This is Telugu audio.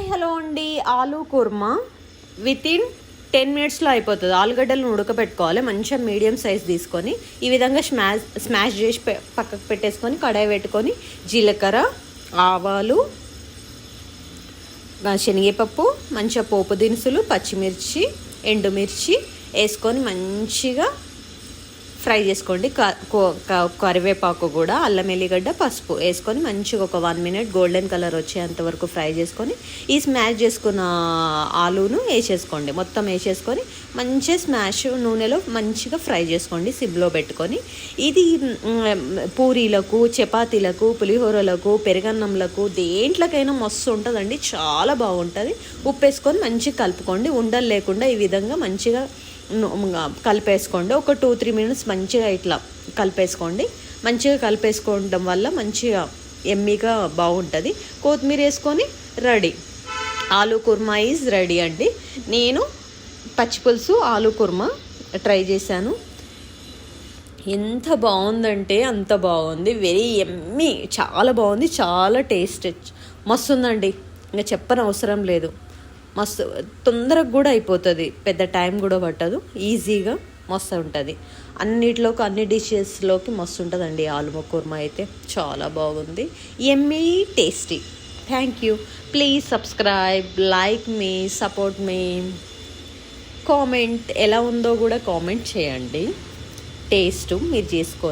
హలో అండి. ఆలూ కుర్మా వితిన్ 10 మినిట్స్లో అయిపోతుంది. ఆలుగడ్డలను ఉడకబెట్టుకోవాలి. మంచిగా మీడియం సైజ్ తీసుకొని ఈ విధంగా స్మాష్ చేసి పక్కకు పెట్టేసుకొని కడాయి పెట్టుకొని జీలకర్ర, ఆవాలు, శనగపప్పు, మంచిగా పోపు దినుసులు, పచ్చిమిర్చి, ఎండుమిర్చి వేసుకొని మంచిగా ఫ్రై చేసుకోండి. కరివేపాకు కూడా, అల్లం ఎల్లిగడ్డ, పసుపు వేసుకొని మంచిగా ఒక 1 మినిట్ గోల్డెన్ కలర్ వచ్చేంత వరకు ఫ్రై చేసుకొని ఈ స్మాష్ చేసుకున్న ఆలూను వేసేసుకోండి. మొత్తం వేసేసుకొని మంచిగా స్మాష్ నూనెలో మంచిగా ఫ్రై చేసుకోండి సిమ్లో పెట్టుకొని. ఇది పూరీలకు, చపాతీలకు, పులిహోరలకు, పెరుగన్నంలకు దేంట్లోకైనా మస్తు ఉంటుందండి. చాలా బాగుంటుంది. ఉప్పు వేసుకొని మంచిగా కలుపుకోండి. ఉండలు లేకుండా ఈ విధంగా మంచిగా కలిపేసుకోండి. ఒక 2-3 మినిట్స్ మంచిగా ఇట్లా కలిపేసుకోండి. మంచిగా కలిపేసుకోవడం వల్ల మంచిగా ఎమ్మీగా బాగుంటుంది. కొత్తిమీర వేసుకొని ready. Aloo kurma is ready అండి. నేను పచ్చిపులుసు ఆలూ కుర్మా ట్రై చేశాను. ఎంత బాగుందంటే అంత బాగుంది. వెరీ ఎమ్మీ, చాలా బాగుంది. చాలా టేస్ట్ మస్తు ఉందండి. ఇంకా చెప్పని అవసరం లేదు. మస్తు తొందరగా కూడా అయిపోతుంది. పెద్ద టైం కూడా పట్టదు. ఈజీగా మస్తు ఉంటుంది. అన్నిటిలోకి, అన్ని డిషెస్లోకి మస్తు ఉంటుందండి ఆలు కుర్మా అయితే. చాలా బాగుంది. Emmy, tasty. Thank you. Please subscribe, like me, support me. Comment ఎలా ఉందో కూడా కామెంట్ చేయండి. టేస్ట్ మీరు చేసుకోండి.